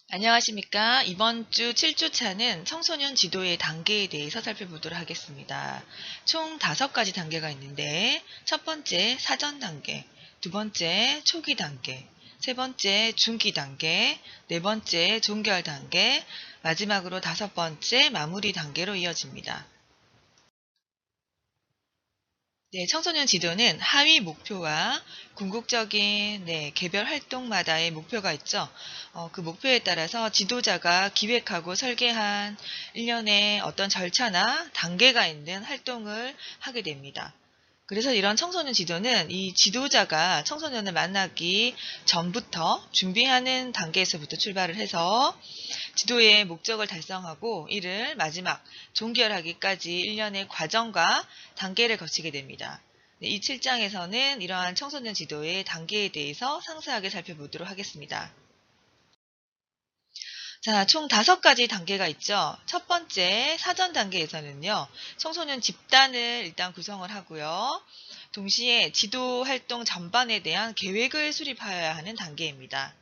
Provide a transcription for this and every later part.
안녕하십니까. 이번 주 7주차는 청소년 지도의 단계에 대해서 살펴보도록 하겠습니다. 총 5가지 단계가 있는데, 첫 번째 사전 단계, 두 번째 초기 단계, 세 번째 중기 단계, 네 번째 종결 단계, 마지막으로 5번째 마무리 단계로 이어집니다. 네, 청소년 지도는 하위 목표와 궁극적인 개별 활동마다의 목표가 있죠. 그 목표에 따라서 지도자가 기획하고 설계한 일련의 어떤 절차나 단계가 있는 활동을 하게 됩니다. 그래서 이런 청소년 지도는 이 지도자가 청소년을 만나기 전부터 준비하는 단계에서부터 출발을 해서 지도의 목적을 달성하고 이를 마지막 종결하기까지 일련의 과정과 단계를 거치게 됩니다. 이 7장에서는 이러한 청소년 지도의 단계에 대해서 상세하게 살펴보도록 하겠습니다. 자, 총 5가지 단계가 있죠. 첫 번째 사전 단계에서는요. 청소년 집단을 일단 구성을 하고요. 동시에 지도 활동 전반에 대한 계획을 수립하여야 하는 단계입니다.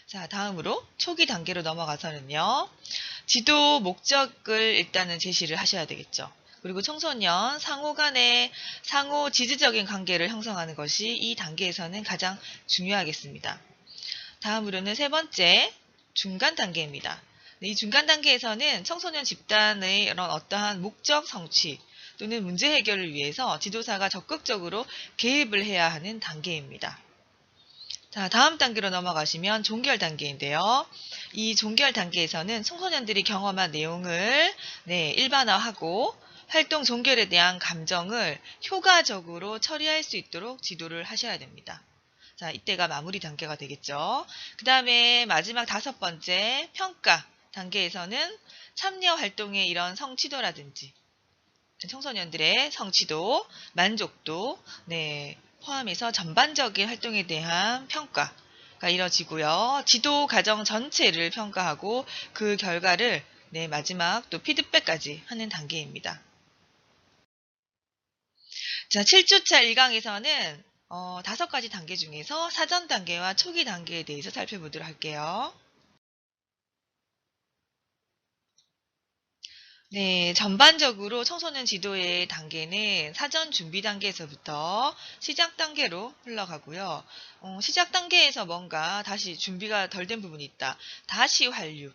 자, 다음으로 초기 단계로 넘어가서는요. 지도 목적을 일단은 제시를 하셔야 되겠죠. 그리고 청소년 상호 간의 상호 지지적인 관계를 형성하는 것이 이 단계에서는 가장 중요하겠습니다. 다음으로는 세 번째, 중간 단계입니다. 이 중간 단계에서는 청소년 집단의 이런 어떠한 목적 성취 또는 문제 해결을 위해서 지도사가 적극적으로 개입을 해야 하는 단계입니다. 자, 다음 단계로 넘어가시면 종결 단계인데요. 이 종결 단계에서는 청소년들이 경험한 내용을 일반화하고 활동 종결에 대한 감정을 효과적으로 처리할 수 있도록 지도를 하셔야 됩니다. 자, 이때가 마무리 단계가 되겠죠. 그 다음에 마지막 5번째 평가 단계에서는 참여 활동의 이런 성취도라든지 청소년들의 성취도, 만족도, 포함해서 전반적인 활동에 대한 평가가 이뤄지고요. 지도 과정 전체를 평가하고 그 결과를 마지막 또 피드백까지 하는 단계입니다. 자, 7주차 1강에서는 5가지 단계 중에서 사전 단계와 초기 단계에 대해서 살펴보도록 할게요. 네, 전반적으로 청소년 지도의 단계는 사전 준비 단계에서부터 시작 단계로 흘러가고요. 시작 단계에서 뭔가 다시 준비가 덜 된 부분이 있다. 다시 완료.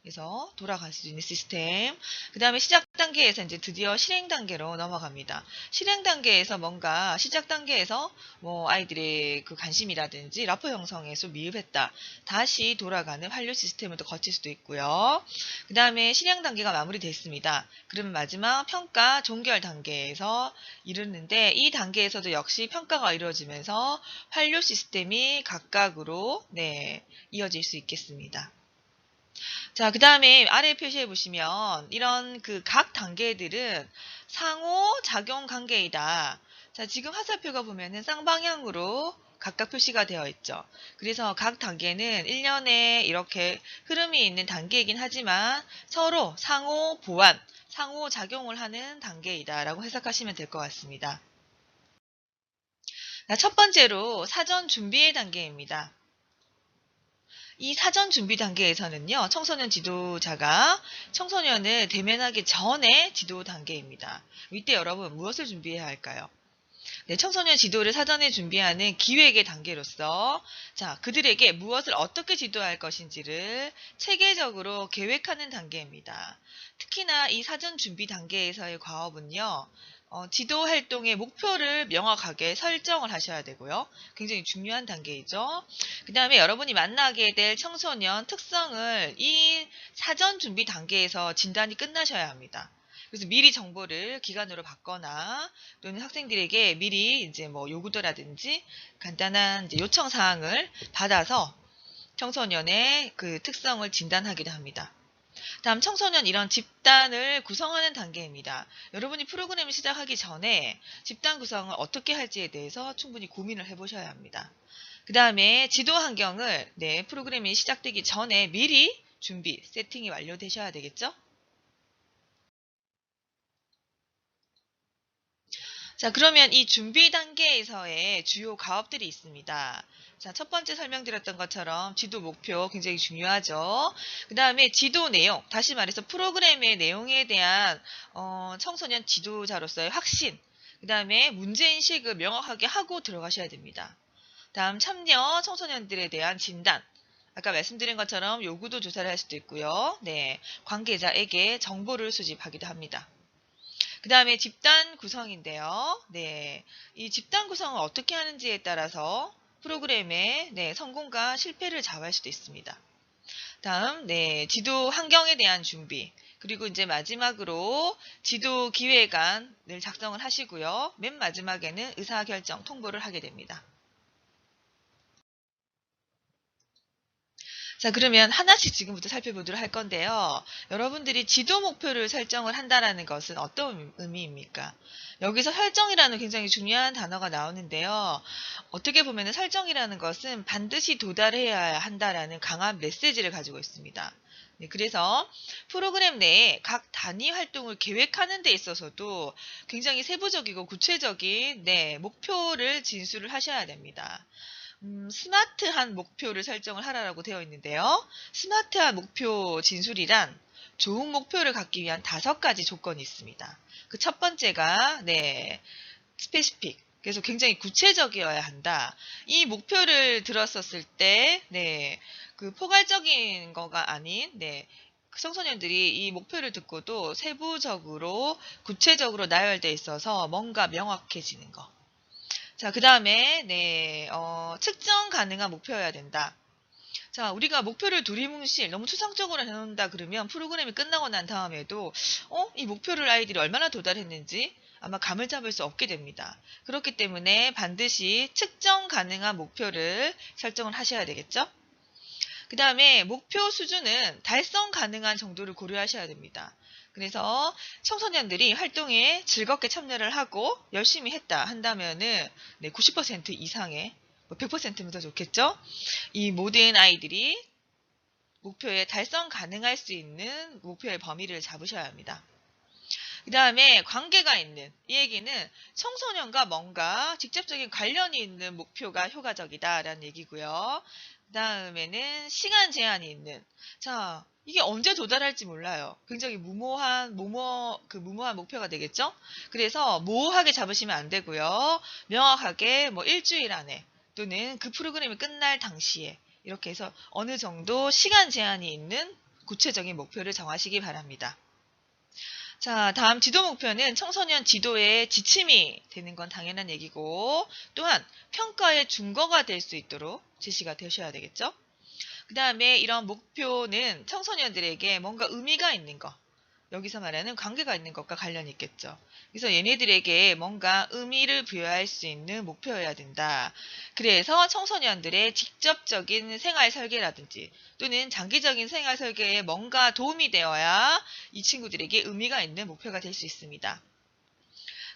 그래서 돌아갈 수 있는 시스템. 그 다음에 시작 단계에서 이제 드디어 실행 단계로 넘어갑니다. 실행 단계에서 뭔가 시작 단계에서 뭐 아이들의 그 관심이라든지 라포 형성에 좀 미흡했다. 다시 돌아가는 완료 시스템을 또 거칠 수도 있고요. 그 다음에 실행 단계가 마무리됐습니다. 그러면 마지막 평가 종결 단계에서 이르는데 이 단계에서도 역시 평가가 이루어지면서 완료 시스템이 각각으로 이어질 수 있겠습니다. 자, 그 다음에 아래 표시해 보시면 이런 그 각 단계들은 상호 작용 관계이다. 자, 지금 화살표가 보면은 쌍방향으로 각각 표시가 되어 있죠. 그래서 각 단계는 일련에 이렇게 흐름이 있는 단계이긴 하지만 서로 상호 보완, 상호 작용을 하는 단계이다라고 해석하시면 될 것 같습니다. 자, 첫 번째로 사전 준비의 단계입니다. 이 사전 준비 단계에서는요, 청소년 지도자가 청소년을 대면하기 전에 지도 단계입니다. 이때 여러분 무엇을 준비해야 할까요? 네, 청소년 지도를 사전에 준비하는 기획의 단계로서 자, 그들에게 무엇을 어떻게 지도할 것인지를 체계적으로 계획하는 단계입니다. 특히나 이 사전 준비 단계에서의 과업은요. 지도 활동의 목표를 명확하게 설정을 하셔야 되고요. 굉장히 중요한 단계이죠. 그 다음에 여러분이 만나게 될 청소년 특성을 이 사전 준비 단계에서 진단이 끝나셔야 합니다. 그래서 미리 정보를 기관으로 받거나 또는 학생들에게 미리 이제 뭐 요구도라든지 간단한 이제 요청 사항을 받아서 청소년의 그 특성을 진단하기도 합니다. 다음 청소년 이런 집단을 구성하는 단계입니다. 여러분이 프로그램을 시작하기 전에 집단 구성을 어떻게 할지에 대해서 충분히 고민을 해보셔야 합니다. 그 다음에 지도 환경을 프로그램이 시작되기 전에 미리 준비, 세팅이 완료되셔야 되겠죠? 자, 그러면 이 준비 단계에서의 주요 가업들이 있습니다. 자, 첫 번째 설명드렸던 것처럼 지도 목표 굉장히 중요하죠. 그 다음에 지도 내용, 다시 말해서 프로그램의 내용에 대한 청소년 지도자로서의 확신, 그 다음에 문제인식을 명확하게 하고 들어가셔야 됩니다. 다음 참여 청소년들에 대한 진단, 아까 말씀드린 것처럼 요구도 조사를 할 수도 있고요. 네, 관계자에게 정보를 수집하기도 합니다. 그 다음에 집단 구성인데요. 네, 이 집단 구성을 어떻게 하는지에 따라서 프로그램의 성공과 실패를 좌우할 수도 있습니다. 다음, 지도 환경에 대한 준비. 그리고 이제 마지막으로 지도 기획안을 작성을 하시고요. 맨 마지막에는 의사결정 통보를 하게 됩니다. 자, 그러면 하나씩 지금부터 살펴보도록 할 건데요. 여러분들이 지도 목표를 설정을 한다는 것은 어떤 의미입니까? 여기서 설정이라는 굉장히 중요한 단어가 나오는데요. 어떻게 보면 설정이라는 것은 반드시 도달해야 한다라는 강한 메시지를 가지고 있습니다. 네, 그래서 프로그램 내에 각 단위 활동을 계획하는 데 있어서도 굉장히 세부적이고 구체적인 목표를 진술을 하셔야 됩니다. 스마트한 목표를 설정을 하라고 되어 있는데요. 스마트한 목표 진술이란 좋은 목표를 갖기 위한 5가지 조건이 있습니다. 그 첫 번째가 스페시픽. 그래서 굉장히 구체적이어야 한다. 이 목표를 들었었을 때 그 포괄적인 거가 아닌 청소년들이 이 목표를 듣고도 세부적으로 구체적으로 나열되어 있어서 뭔가 명확해지는 거. 자, 그 다음에, 측정 가능한 목표여야 된다. 자, 우리가 목표를 두리뭉실 너무 추상적으로 해놓는다 그러면 프로그램이 끝나고 난 다음에도, 이 목표를 아이들이 얼마나 도달했는지 아마 감을 잡을 수 없게 됩니다. 그렇기 때문에 반드시 측정 가능한 목표를 설정을 하셔야 되겠죠? 그 다음에 목표 수준은 달성 가능한 정도를 고려하셔야 됩니다. 그래서 청소년들이 활동에 즐겁게 참여를 하고 열심히 했다 한다면은 90% 이상의 100%면 더 좋겠죠? 이 모든 아이들이 목표에 달성 가능할 수 있는 목표의 범위를 잡으셔야 합니다. 그 다음에 관계가 있는, 이 얘기는 청소년과 뭔가 직접적인 관련이 있는 목표가 효과적이다라는 얘기고요. 그 다음에는 시간 제한이 있는, 자, 이게 언제 도달할지 몰라요. 굉장히 무모한 목표가 되겠죠? 그래서 모호하게 잡으시면 안 되고요. 명확하게 일주일 안에 또는 그 프로그램이 끝날 당시에 이렇게 해서 어느 정도 시간 제한이 있는 구체적인 목표를 정하시기 바랍니다. 자, 다음 지도 목표는 청소년 지도에 지침이 되는 건 당연한 얘기고 또한 평가의 준거가 될 수 있도록 제시가 되셔야 되겠죠? 그 다음에 이런 목표는 청소년들에게 뭔가 의미가 있는 것, 여기서 말하는 관계가 있는 것과 관련이 있겠죠. 그래서 얘네들에게 뭔가 의미를 부여할 수 있는 목표여야 된다. 그래서 청소년들의 직접적인 생활 설계라든지 또는 장기적인 생활 설계에 뭔가 도움이 되어야 이 친구들에게 의미가 있는 목표가 될 수 있습니다.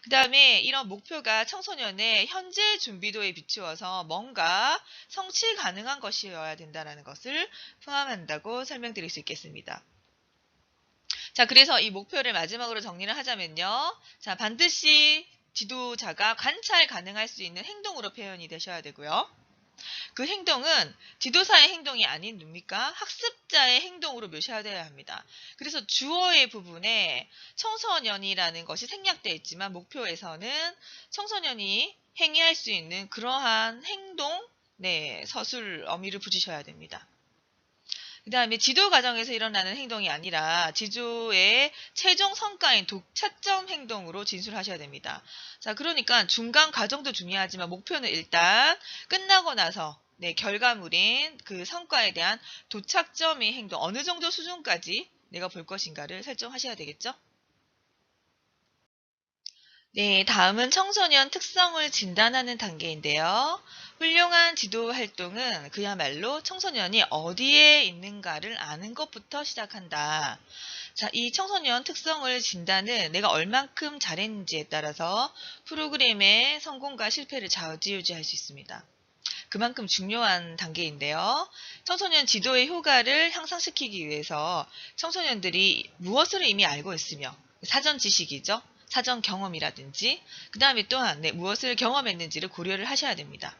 그 다음에 이런 목표가 청소년의 현재 준비도에 비추어서 뭔가 성취 가능한 것이어야 된다는 것을 포함한다고 설명드릴 수 있겠습니다. 자, 그래서 이 목표를 마지막으로 정리를 하자면요. 자, 반드시 지도자가 관찰 가능할 수 있는 행동으로 표현이 되셔야 되고요. 그 행동은 지도사의 행동이 아닌 뭡니까? 학습자의 행동으로 묘사되어야 합니다. 그래서 주어의 부분에 청소년이라는 것이 생략되어 있지만 목표에서는 청소년이 행위할 수 있는 그러한 행동, 서술 어미를 붙이셔야 됩니다. 그 다음에 지도 과정에서 일어나는 행동이 아니라 지도의 최종 성과인 독차점 행동으로 진술하셔야 됩니다. 자, 그러니까 중간 과정도 중요하지만 목표는 일단 끝나고 나서 결과물인 그 성과에 대한 도착점의 행동, 어느 정도 수준까지 내가 볼 것인가를 설정하셔야 되겠죠? 네, 다음은 청소년 특성을 진단하는 단계인데요. 훌륭한 지도 활동은 그야말로 청소년이 어디에 있는가를 아는 것부터 시작한다. 자, 이 청소년 특성을 진단은 내가 얼만큼 잘했는지에 따라서 프로그램의 성공과 실패를 좌지우지할 수 있습니다. 그만큼 중요한 단계인데요. 청소년 지도의 효과를 향상시키기 위해서 청소년들이 무엇을 이미 알고 있으며 사전 지식이죠. 사전 경험이라든지 그 다음에 또한 무엇을 경험했는지를 고려를 하셔야 됩니다.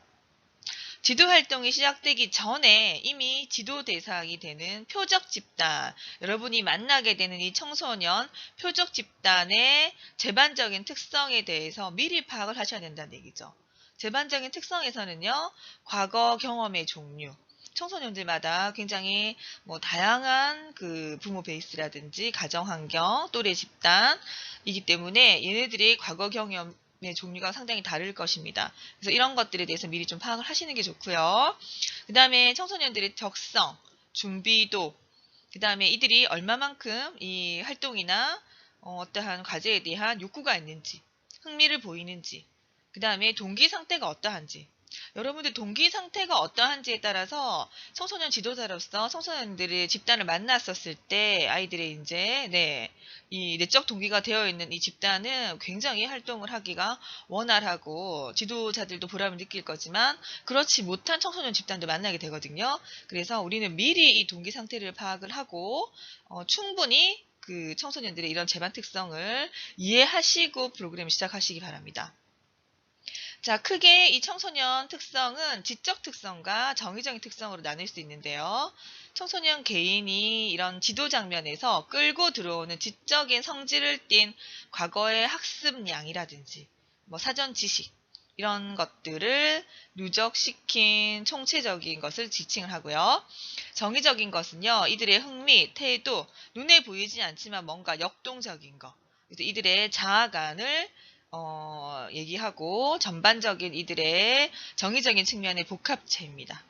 지도 활동이 시작되기 전에 이미 지도 대상이 되는 표적 집단, 여러분이 만나게 되는 이 청소년 표적 집단의 제반적인 특성에 대해서 미리 파악을 하셔야 된다는 얘기죠. 제반적인 특성에서는요, 과거 경험의 종류, 청소년들마다 굉장히 다양한 그 부모 베이스라든지 가정 환경, 또래 집단이기 때문에 얘네들이 과거 경험의 종류가 상당히 다를 것입니다. 그래서 이런 것들에 대해서 미리 좀 파악을 하시는 게 좋고요. 그 다음에 청소년들의 적성, 준비도, 그 다음에 이들이 얼마만큼 이 활동이나 어떠한 과제에 대한 욕구가 있는지, 흥미를 보이는지, 그 다음에 동기 상태가 어떠한지, 여러분들 동기 상태가 어떠한지에 따라서 청소년 지도자로서 청소년들의 집단을 만났었을 때 아이들의 이제 이 내적 동기가 되어 있는 이 집단은 굉장히 활동을 하기가 원활하고 지도자들도 보람을 느낄 거지만 그렇지 못한 청소년 집단도 만나게 되거든요. 그래서 우리는 미리 이 동기 상태를 파악을 하고 충분히 그 청소년들의 이런 재반 특성을 이해하시고 프로그램을 시작하시기 바랍니다. 자, 크게 이 청소년 특성은 지적 특성과 정의적인 특성으로 나눌 수 있는데요. 청소년 개인이 이런 지도 장면에서 끌고 들어오는 지적인 성질을 띤 과거의 학습량이라든지 사전 지식 이런 것들을 누적시킨 총체적인 것을 지칭을 하고요. 정의적인 것은요. 이들의 흥미, 태도, 눈에 보이지 않지만 뭔가 역동적인 것. 그래서 이들의 자아관을 얘기하고 전반적인 이들의 정의적인 측면의 복합체입니다.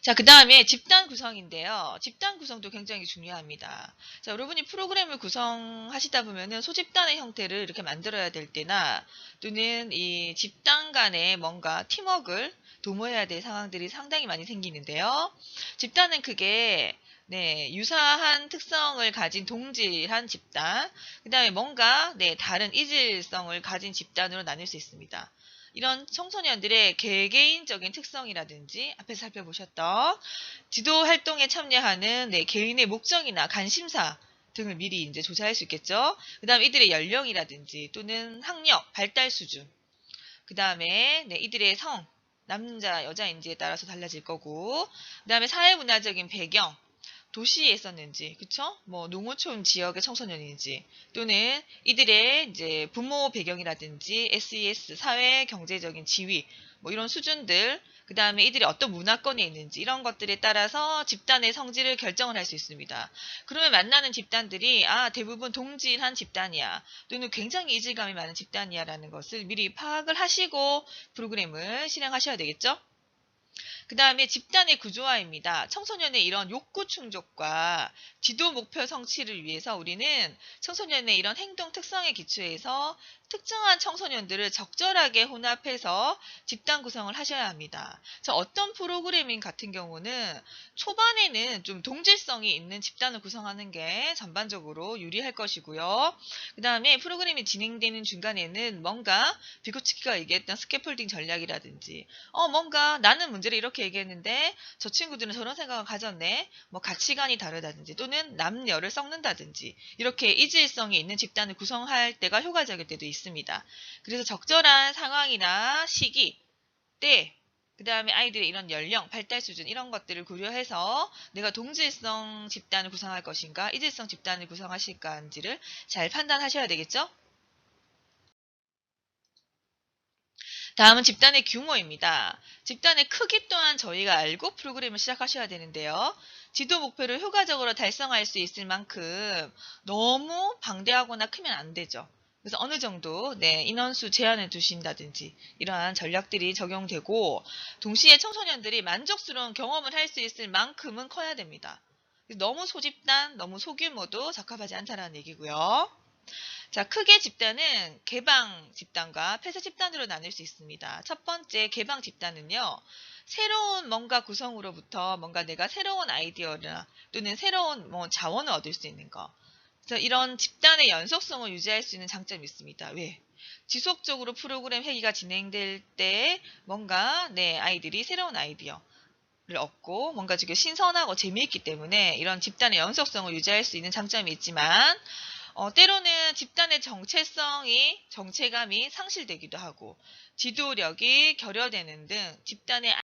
자, 그 다음에 집단 구성인데요. 집단 구성도 굉장히 중요합니다. 자, 여러분이 프로그램을 구성하시다 보면은 소집단의 형태를 이렇게 만들어야 될 때나 또는 이 집단 간에 뭔가 팀워크를 도모해야 될 상황들이 상당히 많이 생기는데요. 집단은 크게 유사한 특성을 가진 동질한 집단, 그 다음에 뭔가 다른 이질성을 가진 집단으로 나눌 수 있습니다. 이런 청소년들의 개개인적인 특성이라든지 앞에서 살펴보셨던 지도 활동에 참여하는 개인의 목적이나 관심사 등을 미리 이제 조사할 수 있겠죠. 그 다음에 이들의 연령이라든지 또는 학력, 발달 수준, 그 다음에 이들의 성, 남자, 여자인지에 따라서 달라질 거고, 그 다음에 사회문화적인 배경, 도시에 있었는지, 그쵸? 농어촌 지역의 청소년인지, 또는 이들의 이제 부모 배경이라든지, SES, 사회 경제적인 지위, 이런 수준들, 그 다음에 이들이 어떤 문화권에 있는지, 이런 것들에 따라서 집단의 성질을 결정을 할 수 있습니다. 그러면 만나는 집단들이, 대부분 동질한 집단이야, 또는 굉장히 이질감이 많은 집단이야, 라는 것을 미리 파악을 하시고 프로그램을 실행하셔야 되겠죠? 그 다음에 집단의 구조화입니다. 청소년의 이런 욕구 충족과 지도 목표 성취를 위해서 우리는 청소년의 이런 행동 특성에 기초해서 특정한 청소년들을 적절하게 혼합해서 집단 구성을 하셔야 합니다. 그래서 어떤 프로그래밍 같은 경우는 초반에는 좀 동질성이 있는 집단을 구성하는 게 전반적으로 유리할 것이고요. 그 다음에 프로그램이 진행되는 중간에는 뭔가 비코치키가 얘기했던 스캐폴딩 전략이라든지 뭔가 나는 문제를 이렇게 얘기했는데 저 친구들은 저런 생각을 가졌네. 가치관이 다르다든지 또는 남녀를 섞는다든지 이렇게 이질성이 있는 집단을 구성할 때가 효과적일 때도 있습니다. 그래서 적절한 상황이나 시기, 때, 그 다음에 아이들의 이런 연령, 발달 수준 이런 것들을 고려해서 내가 동질성 집단을 구성할 것인가 이질성 집단을 구성하실까인지를 잘 판단하셔야 되겠죠? 다음은 집단의 규모입니다. 집단의 크기 또한 저희가 알고 프로그램을 시작하셔야 되는데요. 지도 목표를 효과적으로 달성할 수 있을 만큼 너무 방대하거나 크면 안 되죠. 그래서 어느 정도 인원수 제한을 두신다든지 이러한 전략들이 적용되고 동시에 청소년들이 만족스러운 경험을 할 수 있을 만큼은 커야 됩니다. 너무 소집단, 너무 소규모도 적합하지 않다는 얘기고요. 자, 크게 집단은 개방 집단과 폐쇄 집단으로 나눌 수 있습니다. 첫 번째 개방 집단은요. 새로운 뭔가 구성으로부터 뭔가 내가 새로운 아이디어나 또는 새로운 자원을 얻을 수 있는 거. 그래서 이런 집단의 연속성을 유지할 수 있는 장점이 있습니다. 왜? 지속적으로 프로그램 회의가 진행될 때 뭔가 아이들이 새로운 아이디어, 얻고 뭔가 되게 신선하고 재미있기 때문에 이런 집단의 연속성을 유지할 수 있는 장점이 있지만 때로는 집단의 정체감이 상실되기도 하고 지도력이 결여되는 등 집단의